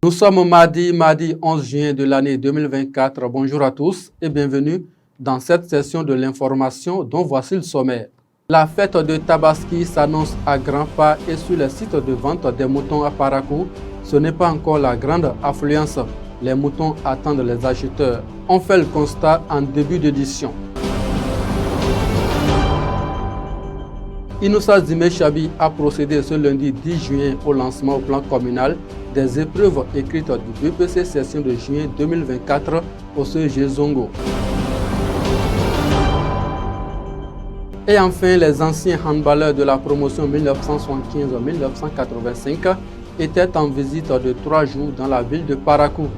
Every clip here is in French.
Nous sommes mardi 11 juin de l'année 2024. Bonjour à tous et bienvenue dans cette session de l'information dont voici le sommaire. La fête de Tabaski s'annonce à grands pas et sur les sites de vente des moutons à Parakou, ce n'est pas encore la grande affluence. Les moutons attendent les acheteurs. On fait le constat en début d'édition. Inoussa Zimé Chabi a procédé ce lundi 10 juin au lancement au plan communal des épreuves écrites du BPC session de juin 2024 au CEG Zongo. Et enfin, les anciens handballeurs de la promotion 1975-1985 étaient en visite de 3 jours dans la ville de Parakou.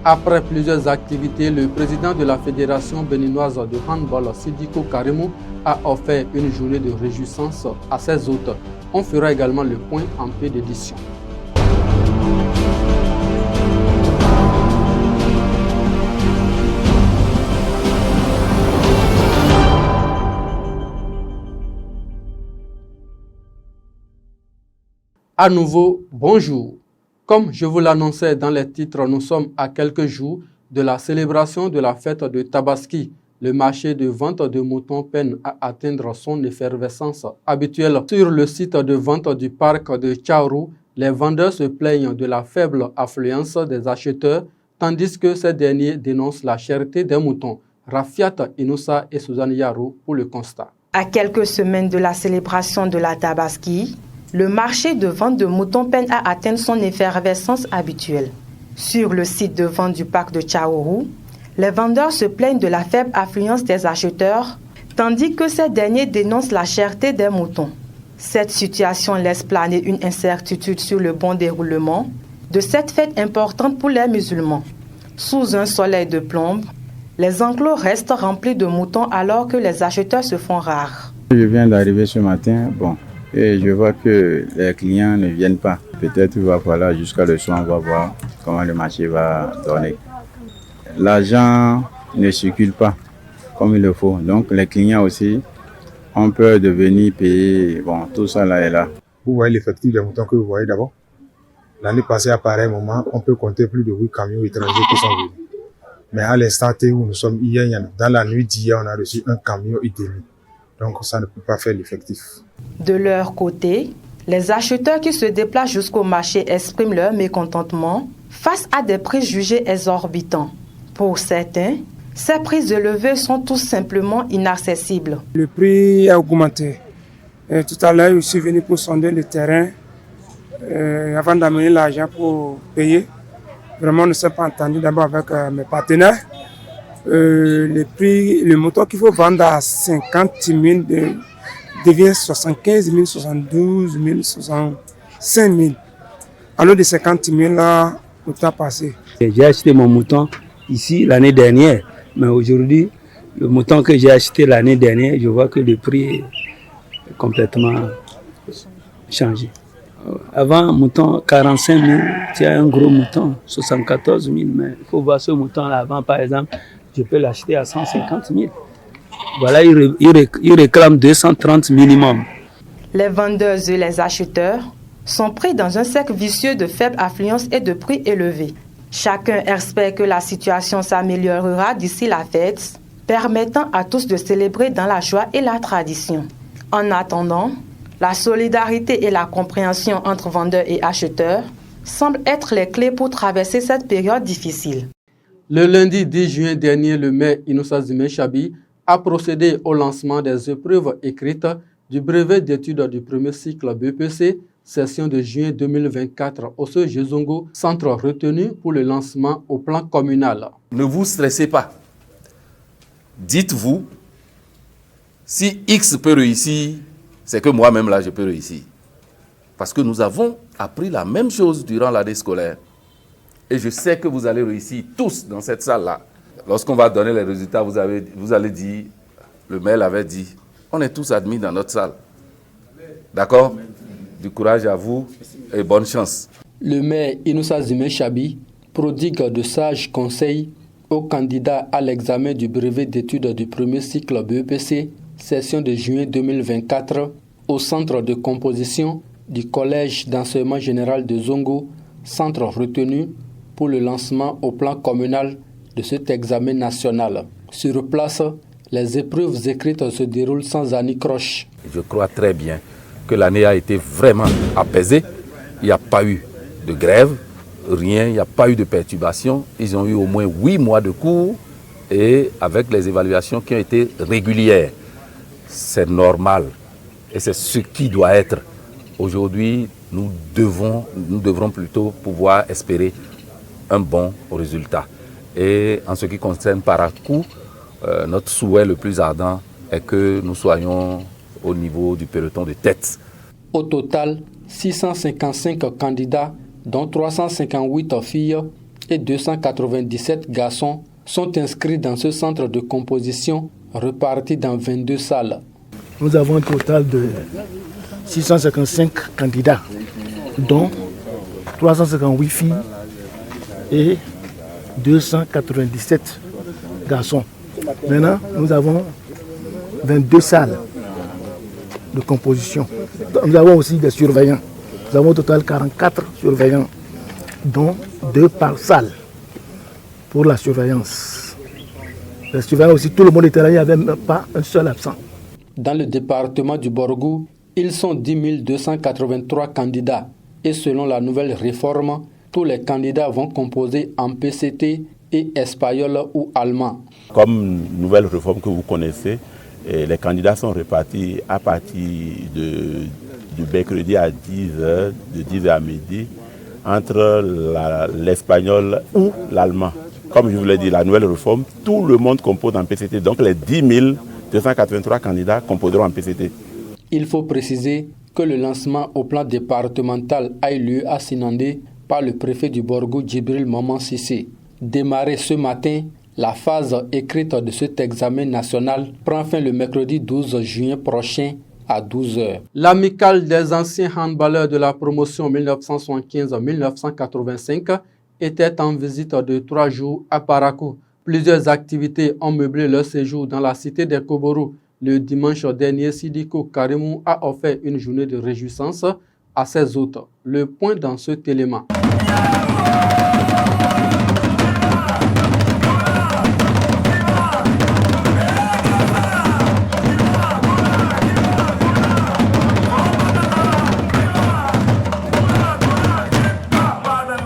Après plusieurs activités, le président de la Fédération béninoise de handball, Sidiko Karimou, a offert une journée de réjouissance à ses hôtes. On fera également le point en paix d'édition. À nouveau, bonjour. Comme je vous l'annonçais dans les titres, nous sommes à quelques jours de la célébration de la fête de Tabaski. Le marché de vente de moutons peine à atteindre son effervescence habituelle. Sur le site de vente du parc de Tchaourou, les vendeurs se plaignent de la faible affluence des acheteurs, tandis que ces derniers dénoncent la cherté des moutons. Rafiat Inoussa et Suzanne Yarou pour le constat. À quelques semaines de la célébration de la Tabaski, le marché de vente de moutons peine à atteindre son effervescence habituelle. Sur le site de vente du parc de Tchaourou, les vendeurs se plaignent de la faible affluence des acheteurs, tandis que ces derniers dénoncent la cherté des moutons. Cette situation laisse planer une incertitude sur le bon déroulement de cette fête importante pour les musulmans. Sous un soleil de plomb, les enclos restent remplis de moutons alors que les acheteurs se font rares. Je viens d'arriver ce matin, et je vois que les clients ne viennent pas. Peut-être qu'il va falloir jusqu'à le soir, on va voir comment le marché va donner. L'argent ne circule pas comme il le faut. Donc les clients aussi ont peur de venir payer. Tout ça là est là. Vous voyez l'effectif des moutons que vous voyez d'abord. L'année passée, à pareil moment, on peut compter plus de 8 camions étrangers qui sont venus. Mais à l'instant où nous sommes hier, dans la nuit d'hier, on a reçu un camion et demi. Donc ça ne peut pas faire l'effectif. De leur côté, les acheteurs qui se déplacent jusqu'au marché expriment leur mécontentement face à des prix jugés exorbitants. Pour certains, ces prix élevés sont tout simplement inaccessibles. Le prix a augmenté. Tout à l'heure, je suis venu pour sonder le terrain avant d'amener l'argent pour payer. Vraiment, nous ne sommes pas entendus d'abord avec mes partenaires. Le mouton qu'il faut vendre à 50 000 devient 75 000, 72 000, 65 000. Alors de 50 000 là, le temps passé. J'ai acheté mon mouton ici l'année dernière, mais aujourd'hui, le mouton que j'ai acheté l'année dernière, je vois que le prix est complètement changé. Avant, mouton 45 000, tu as un gros mouton, 74 000, mais il faut voir ce mouton-là. Avant, par exemple, je peux l'acheter à 150 000. Voilà, il réclame 230 minimum. Les vendeurs et les acheteurs sont pris dans un cercle vicieux de faible affluence et de prix élevés. Chacun espère que la situation s'améliorera d'ici la fête, permettant à tous de célébrer dans la joie et la tradition. En attendant, la solidarité et la compréhension entre vendeurs et acheteurs semblent être les clés pour traverser cette période difficile. Le lundi 10 juin dernier, le maire Inoussa Zimé Chabi a procédé au lancement des épreuves écrites du brevet d'études du premier cycle BPC, session de juin 2024 au CEG Zongo, centre retenu pour le lancement au plan communal. Ne vous stressez pas. Dites-vous, si X peut réussir, c'est que moi-même là, je peux réussir. Parce que nous avons appris la même chose durant l'année scolaire. Et je sais que vous allez réussir tous dans cette salle-là. Lorsqu'on va donner les résultats, vous allez dire, le maire l'avait dit, on est tous admis dans notre salle. D'accord? Du courage à vous et bonne chance. Le maire Inoussa Zimé Chabi prodigue de sages conseils aux candidats à l'examen du brevet d'études du premier cycle BEPC, session de juin 2024, au centre de composition du Collège d'enseignement général de Zongo, centre retenu pour le lancement au plan communal de cet examen national. Sur place, les épreuves écrites se déroulent sans anicroche. Je crois très bien que l'année a été vraiment apaisée. Il n'y a pas eu de grève, rien, il n'y a pas eu de perturbation. Ils ont eu au moins 8 mois de cours et avec les évaluations qui ont été régulières. C'est normal et c'est ce qui doit être. Aujourd'hui, nous devrons plutôt pouvoir espérer un bon résultat. Et en ce qui concerne Parakou, notre souhait le plus ardent est que nous soyons au niveau du peloton de tête. Au total, 655 candidats, dont 358 filles et 297 garçons, sont inscrits dans ce centre de composition reparti dans 22 salles. Nous avons un total de 655 candidats, dont 358 filles et 297 garçons. Maintenant, nous avons 22 salles de composition. Nous avons aussi des surveillants. Nous avons au total 44 surveillants, dont 2 par salle pour la surveillance. Les surveillants aussi, tout le monde était là, il n'y avait même pas un seul absent. Dans le département du Borgou, ils sont 10 283 candidats. Et selon la nouvelle réforme, tous les candidats vont composer en PCT et espagnol ou allemand. Comme nouvelle réforme que vous connaissez, les candidats sont répartis à partir du mercredi à 10h, de 10h à midi, entre l'espagnol ou l'allemand. Comme je vous l'ai dit, la nouvelle réforme, tout le monde compose en PCT. Donc les 10 283 candidats composeront en PCT. Il faut préciser que le lancement au plan départemental a eu lieu à Sinandé par le préfet du Borgou, Djibril Maman Sissé. Démarré ce matin, la phase écrite de cet examen national prend fin le mercredi 12 juin prochain à 12h. L'amicale des anciens handballeurs de la promotion 1975-1985 était en visite de 3 jours à Parakou. Plusieurs activités ont meublé leur séjour dans la cité des Koborou. Le dimanche dernier, Sidiko Karimou a offert une journée de réjouissance à ses hôtes. Le point dans cet élément.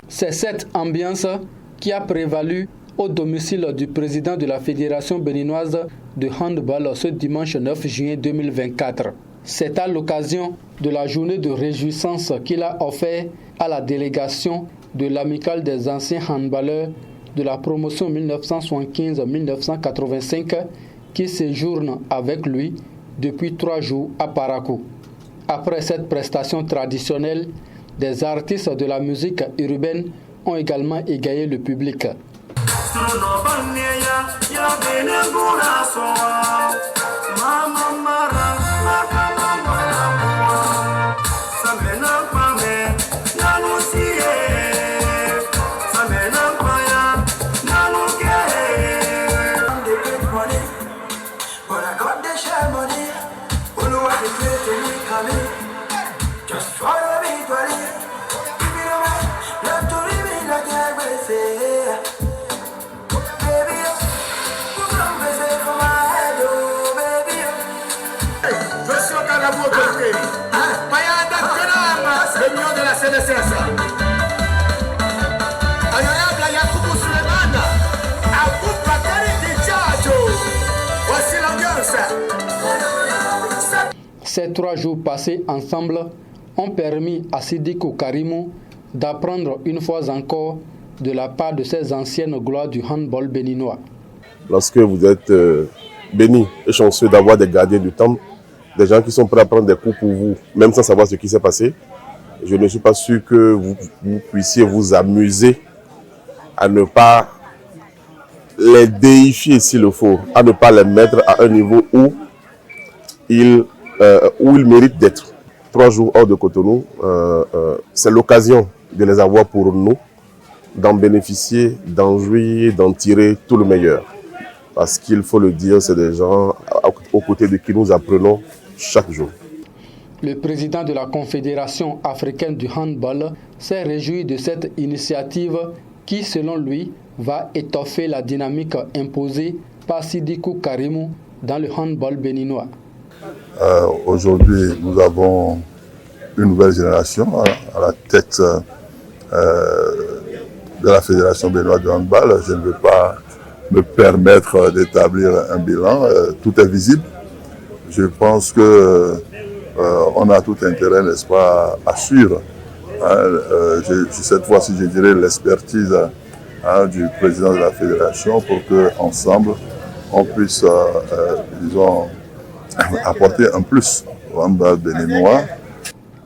C'est cette ambiance qui a prévalu au domicile du président de la Fédération béninoise de handball ce dimanche 9 juin 2024. C'est à l'occasion de la journée de réjouissance qu'il a offert à la délégation de l'amicale des anciens handballeurs de la promotion 1975-1985 qui séjourne avec lui depuis 3 jours à Parakou. Après cette prestation traditionnelle, des artistes de la musique urbaine ont également égayé le public. Ces 3 jours passés ensemble ont permis à Sidiko Karimou d'apprendre une fois encore de la part de ces anciennes gloires du handball béninois. Lorsque vous êtes béni et chanceux d'avoir des gardiens du temple, des gens qui sont prêts à prendre des coups pour vous, même sans savoir ce qui s'est passé, je ne suis pas sûr que vous puissiez vous amuser à ne pas les déifier s'il le faut, à ne pas les mettre à un niveau où ils méritent d'être. 3 jours hors de Cotonou, c'est l'occasion de les avoir pour nous, d'en bénéficier, d'en jouir, d'en tirer tout le meilleur. Parce qu'il faut le dire, c'est des gens aux côtés de qui nous apprenons chaque jour. Le président de la Confédération africaine du handball s'est réjoui de cette initiative qui, selon lui, va étoffer la dynamique imposée par Sidikou Karimou dans le handball béninois. Aujourd'hui, nous avons une nouvelle génération à la tête de la Fédération béninoise de handball. Je ne veux pas me permettre d'établir un bilan. Tout est visible. Je pense que on a tout intérêt, n'est-ce pas, à suivre. Cette fois-ci, je dirais l'expertise du président de la fédération pour qu'ensemble, on puisse, disons, apporter un plus au handball béninois.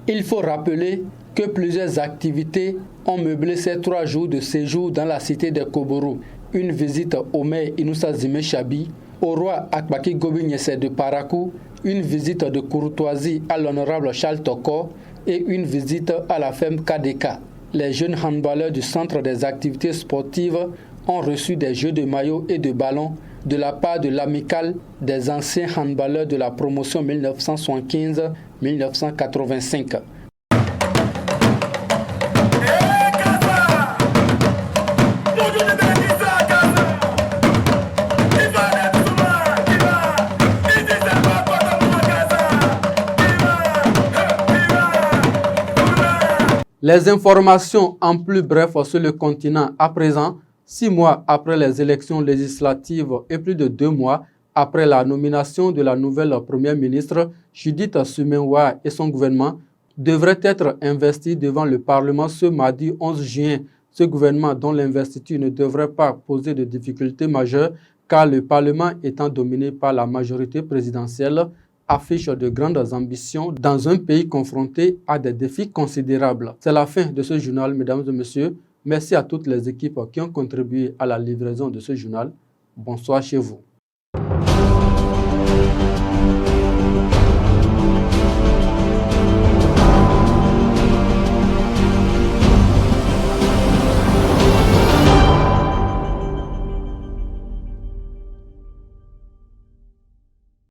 Il faut rappeler que plusieurs activités ont meublé ces 3 jours de séjour dans la cité de Koboro. Une visite au maire Inoussa Zime Chabi, au roi Akbaki Gobi Nyese de Parakou, une visite de courtoisie à l'honorable Charles Toko et une visite à la ferme KDK. Les jeunes handballeurs du centre des activités sportives ont reçu des jeux de maillots et de ballons de la part de l'amicale des anciens handballeurs de la promotion 1975-1985. Les informations en plus bref sur le continent à présent, 6 mois après les élections législatives et plus de 2 mois après la nomination de la nouvelle première ministre, Judith Suminwa et son gouvernement devraient être investis devant le Parlement ce mardi 11 juin. Ce gouvernement dont l'investiture ne devrait pas poser de difficultés majeures car le Parlement étant dominé par la majorité présidentielle, affiche de grandes ambitions dans un pays confronté à des défis considérables. C'est la fin de ce journal, mesdames et messieurs. Merci à toutes les équipes qui ont contribué à la livraison de ce journal. Bonsoir chez vous.